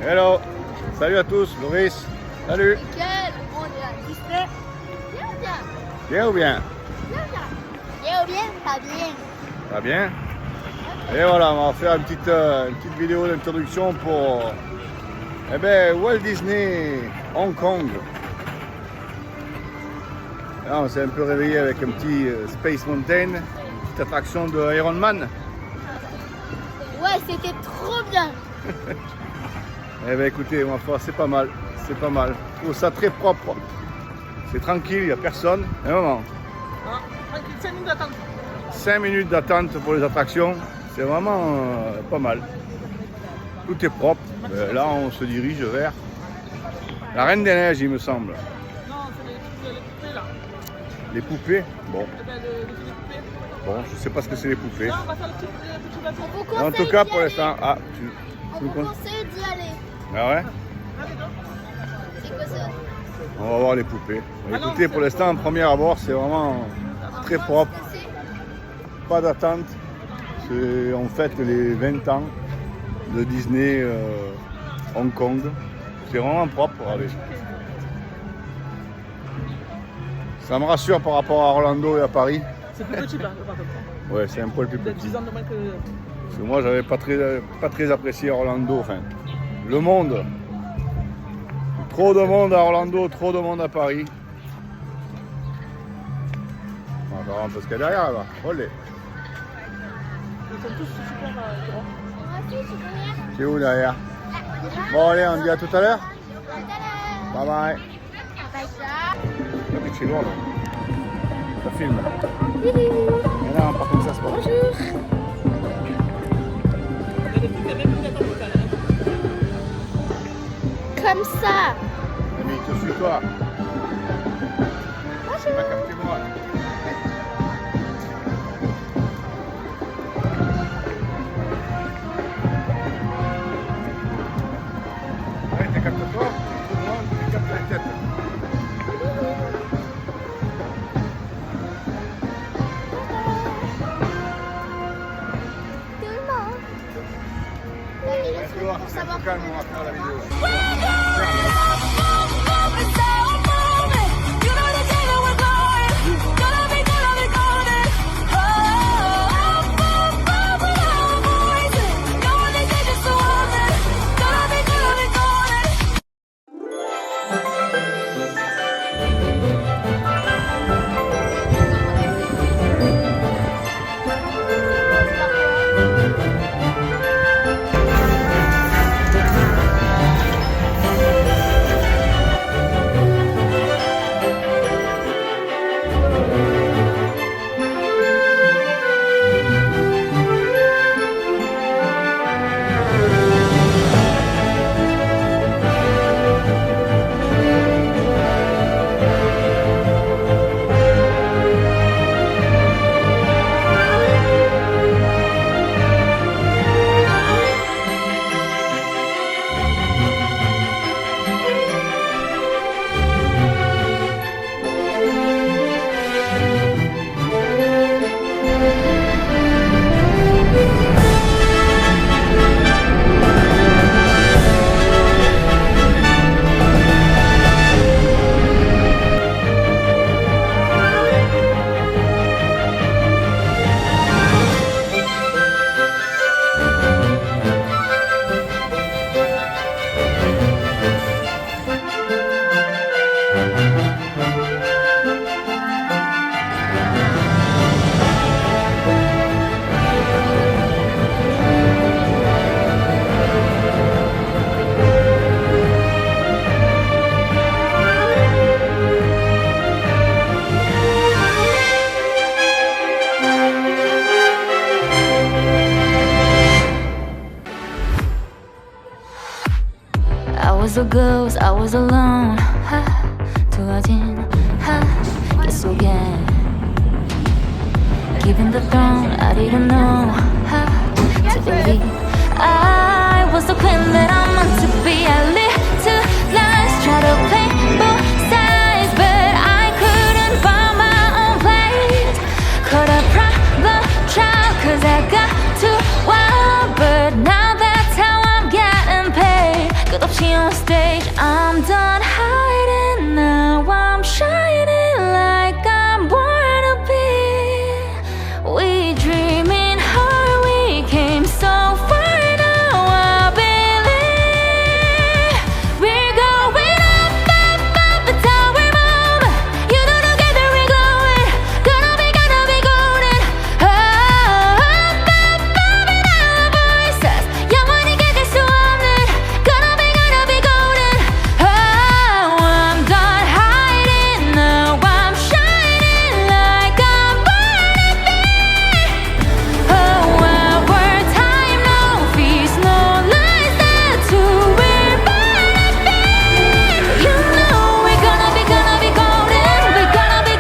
Hello. Salut à tous, Loris. Salut. Nickel, on est à Disney. Bien ou bien? Bien ou bien? Bien, bien. Bien ou bien? Pas bien. Pas bien? Et voilà, on va faire une petite vidéo d'introduction pour Walt Disney Hong Kong. Là, on s'est un peu réveillé avec un petit Space Mountain, une petite attraction de Iron Man. Ouais, c'était trop bien. Eh bien écoutez, ma foi, c'est pas mal, c'est pas mal. Je trouve ça très propre. C'est tranquille, il n'y a personne. Un moment. Ah, tranquille, 5 minutes d'attente. 5 minutes d'attente pour les attractions, c'est vraiment pas mal. Tout est propre. Là, on se dirige vers la Reine des Neiges, il me semble. Non, c'est les poupées là. Les poupées? Bon, Eh ben, les poupées. bon, je sais pas ce que c'est les poupées. Non, on va faire le petit bateau. On vous conseille En tout cas, d'y pour aller. l'instant, On vous conseille d'y aller. Ah ouais? C'est quoi ça? On va voir les poupées. Ah non, Écoutez, pour l'instant, en premier abord, c'est vraiment très propre. Qu'est-ce que c'est? Pas d'attente. On fête les 20 ans de Disney Hong Kong. C'est vraiment propre. Regardez. Ça me rassure par rapport à Orlando et à Paris. C'est plus petit là, le bateau. Ouais, c'est un poil plus Il y a petit. 10 ans de moins que. Parce que moi, j'avais pas très apprécié Orlando. Enfin, le monde. Trop de monde à Orlando, trop de monde à Paris. On va voir un peu ce qu'il y a derrière là. Olé. Ils sont tous super grands. Moi aussi, je suis derrière. C'est où derrière? Bon, allez, on dit à tout à l'heure. Tout à Bye l'heure. bye. Bye bye. Regardez que c'est loin là. Ça filme. Et là, par contre, ça se passe. Bonjour. Il y a des poupées, même plus d'attente quand même. Comme ça. Mais te suis toi. Tu vas capter moi. Ouais, tu captes toi. Moi, tu captes la tête. Tout le monde. Allez, laisse-moi Tu vois, pour c'est un savoir. peu calme, on va faire la vidéo. I was a ghost, I was alone. 두어진 이 속에 Given the throne, I didn't know to believe I was the queen that I'm meant to be. I lived two lives, try to play both sides, but I couldn't find my own place. Caught a problem child, 'cause I got too wild, but now that's how I'm getting paid. watching on stage. I'm done hiding now. I'm shining like I'm born to be. We dreaming hard, we came so far. Now I believe we're going up, up, up the tower moon. You know together we're glowing. Gonna be golden. Oh, up, up, up in our voices. 영원히 갈 수 없는. Gonna be golden. Oh, I'm done hiding now. I'm shining like I'm born to be. Oh, our time, no fears, no lies. That's who we're born to be. You know we're gonna be golden. We're gonna be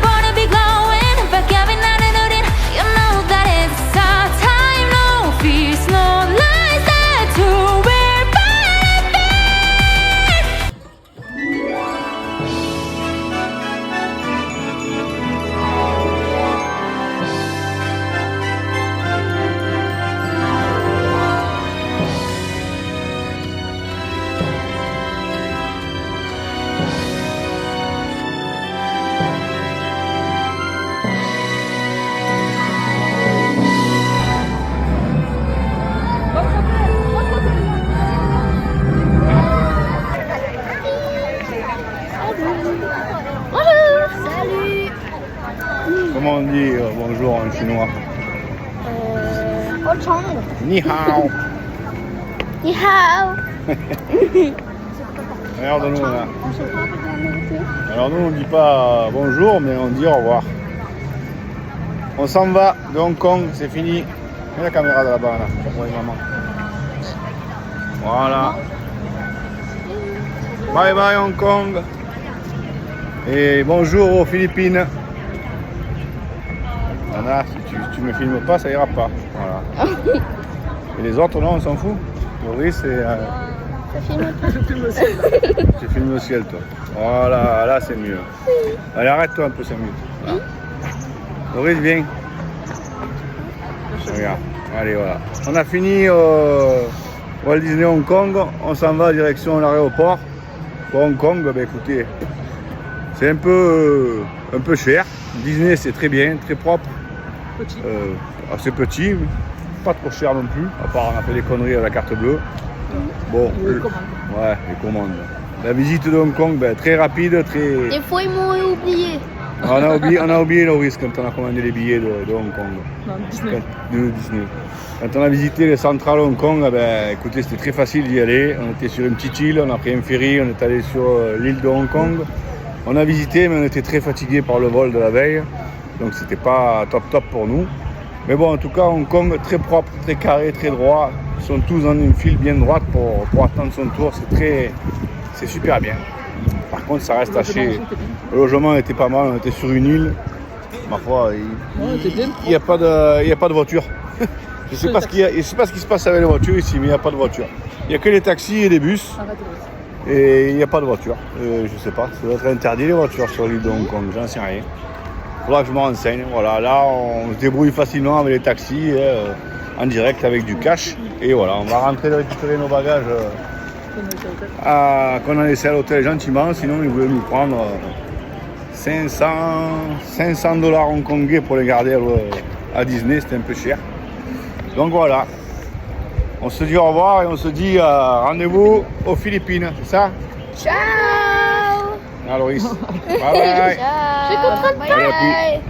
born to be glowing. 밖에 빛나는 우린, you know that it's our time. No fears, no lies. That's who we're born to be. Salut. Comment on dit bonjour en chinois? Ochong. Ni hao. Ni hao. Regarde-nous là. Alors nous on dit pas bonjour mais on dit au revoir. On s'en va de Hong Kong, c'est fini. Mets la caméra de là-bas là, pour les mamans. Voilà. Bye bye Hong Kong. Et bonjour aux Philippines. Nana, si tu me filmes pas, ça ira pas. Voilà. Et les autres, non, on s'en fout. Laurie, c'est. Je filme le ciel. Tu filmes le ciel, toi. Voilà, là c'est mieux. Allez, arrête-toi un peu 5 minutes. Voilà. Laurie, viens. Regarde. Allez, voilà. On a fini Walt Disney Hong Kong. On s'en va direction l'aéroport. Pour Hong Kong, bah, écoutez, c'est un peu cher. Disney, c'est très bien, très propre. Petit. Assez petit, mais pas trop cher non plus. À part, on a fait des conneries à la carte bleue. Bon, Les commandes. ouais, les commandes. La visite de Hong Kong, ben, très rapide, très. Des fois, ils m'ont oublié. On a oublié le risque quand on a commandé les billets de Hong Kong. Non, Disney. De Disney. Quand on a visité les centrales Hong Kong, ben, écoutez, c'était très facile d'y aller. On était sur une petite île, on a pris un ferry, on est allé sur l'île de Hong Kong. On a visité, mais on était très fatigués par le vol de la veille. Donc c'était pas top pour nous. Mais bon, en tout cas, Hong Kong, très propre, très carré, très droit. Ils sont tous dans une file bien droite pour attendre son tour. C'est super bien. Par contre, ça reste assez. Le logement était pas mal, on était sur une île. Ma foi, il n'y a pas de voiture. Je sais pas ce qui se passe avec les voitures ici, mais il n'y a pas de voiture. Il n'y a que les taxis et les bus. Et il n'y a pas de voiture. Je sais pas, ça doit être interdit les voitures sur l'île de Hong Kong, j'en sais rien. Il faudra que je me renseigne. Voilà, là on se débrouille facilement avec les taxis, en direct avec du cash. Et voilà, on va rentrer de récupérer nos bagages qu'on a laissé à l'hôtel gentiment, sinon ils voulaient nous prendre 500 dollars hongkongais pour les garder à Disney, c'était un peu cher. Donc voilà, on se dit au revoir et on se dit rendez-vous aux Philippines, c'est ça? Ciao. Ah, Loïs, bye bye. Je suis contente. Allez, Bye.